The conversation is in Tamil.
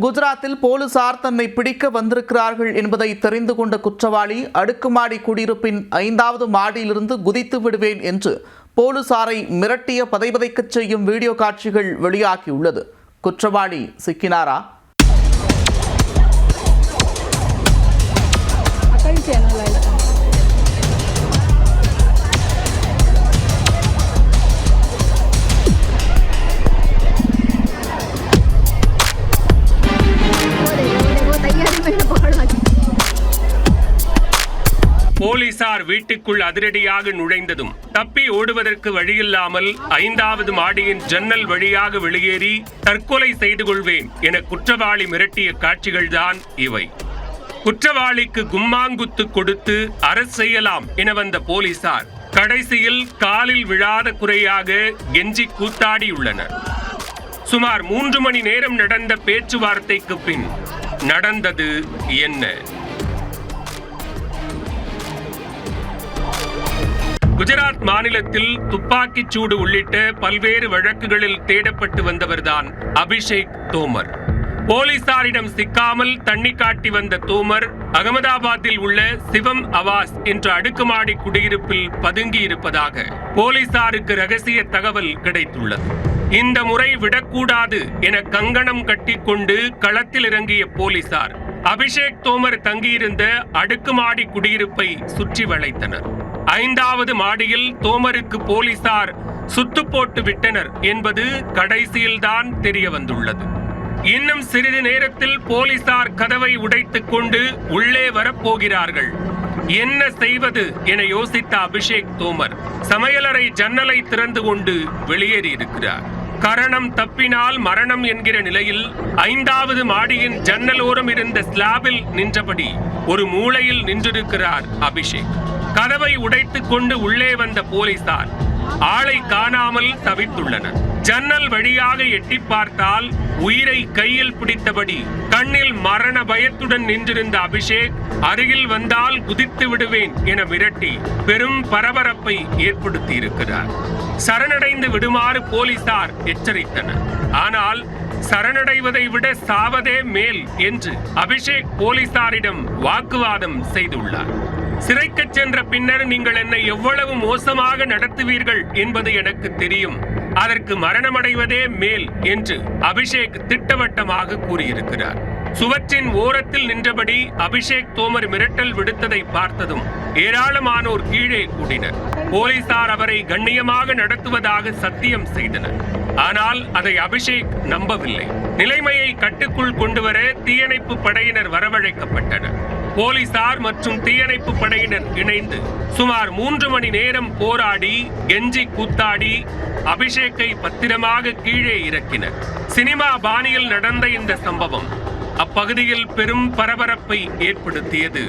குஜராத்தில் போலீசார் தன்னை பிடிக்க வந்திருக்கிறார்கள் என்பதை தெரிந்து கொண்ட குற்றவாளி அடுக்குமாடி குடியிருப்பின் 5வது மாடியிலிருந்து குதித்து விடுவேன் என்று போலீசாரை மிரட்டிய பதைபதைக்கச் செய்யும் வீடியோ காட்சிகள் வெளியாகியுள்ளது. குற்றவாளி சிக்கினாரா? போலீசார் வீட்டுக்குள் அதிரடியாக நுழைந்ததும் தப்பி ஓடுவதற்கு வழியில்லாமல் 5வது மாடியின் ஜன்னல் வழியாக வெளியேறி தற்கொலை செய்து கொள்வேன் என குற்றவாளி மிரட்டிய காட்சிகள்தான் இவை. குற்றவாளிக்கு கும்மாங்குத்து கொடுத்து அரசு செய்யலாம் என வந்த போலீசார் கடைசியில் காலில் விழாத குறையாக கெஞ்சி கூத்தாடியுள்ளனர். சுமார் 3 மணி நேரம் நடந்த பேச்சுவார்த்தைக்கு பின் நடந்தது என்ன? குஜராத் மாநிலத்தில் துப்பாக்கிச் சூடு உள்ளிட்ட பல்வேறு வழக்குகளில் தேடப்பட்டு வந்தவர்தான் அபிஷேக் தோமர். போலீசாரிடம் சிக்காமல் தண்ணி காட்டி வந்த தோமர் அகமதாபாத்தில் உள்ள சிவம் அவாஸ் என்ற அடுக்குமாடி குடியிருப்பில் பதுங்கி இருப்பதாக போலீசாருக்கு ரகசிய தகவல் கிடைத்துள்ளது. இந்த முறை விடக்கூடாது என கங்கணம் கட்டிக்கொண்டு களத்தில் இறங்கிய போலீசார் அபிஷேக் தோமர் தங்கியிருந்த அடுக்குமாடி குடியிருப்பை சுற்றி வளைத்தனர். 5வது மாடியில் தோமருக்கு போலீசார் சுத்து போட்டு விட்டனர் என்பது கடைசியில்தான் தெரிய வந்துள்ளது. இன்னும் சிறிது நேரத்தில் போலீசார் கதவை உடைத்துக் கொண்டு உள்ளே வரப்போகிறார்கள். என்ன செய்வது என யோசித்த அபிஷேக் தோமர் சமையலறை ஜன்னலை திறந்து கொண்டு வெளியேறியிருக்கிறார். கரணம் தப்பினால் மரணம் என்கிற நிலையில் 5வது மாடியின் ஜன்னலோரம் இருந்த ஸ்லாபில் நின்றபடி ஒரு மூலையில் நின்றிருக்கிறார் அபிஷேக். கதவை உடைத்துக் கொண்டு உள்ளே வந்த போலீசார் ஆளை காணாமல் தவித்துள்ளனர். ஜன்னல் வழியாக எட்டி பார்த்தால் உயிரை கையில் பிடித்தபடி கண்ணில் மரண பயத்துடன் நின்றிருந்த அபிஷேக் அருகில் வந்தால் குதித்து விடுவேன் என மிரட்டி பெரும் பரபரப்பை ஏற்படுத்தி இருக்கிறார். சரணடைந்து விடுமாறு போலீசார் எச்சரித்தனர். ஆனால் சரணடைவதை விட சாவதே மேல் என்று அபிஷேக் போலீசாரிடம் வாக்குவாதம் செய்துள்ளார். சிறைக்கு சென்ற பின்னர் நீங்கள் என்னை எவ்வளவு மோசமாக நடத்துவீர்கள் என்பது எனக்கு தெரியும், அதற்கு மரணமடைவதே மேல் என்று அபிஷேக் திட்டவட்டமாக கூறியிருக்கிறார். சுவற்றின் ஓரத்தில் நின்றபடி அபிஷேக் தோமர் மிரட்டல் விடுத்ததை பார்த்ததும் ஏராளமானோர் கீழே கூடினர். போலீசார் அவரை கண்ணியமாக நடத்துவதாக சத்தியம் செய்தனர். ஆனால் அதை அபிஷேக் நம்பவில்லை. நிலைமையை கட்டுக்குள் கொண்டுவர தீயணைப்பு படையினர் வரவழைக்கப்பட்டனர். போலீசார் மற்றும் தீயணைப்பு படையினர் இணைந்து சுமார் 3 மணி நேரம் போராடி கெஞ்சி கூத்தாடி அபிஷேக்கை பத்திரமாக கீழே இறக்கினர். சினிமா பாணியில் நடந்த இந்த சம்பவம் அப்பகுதியில் பெரும் பரபரப்பை ஏற்படுத்தியது.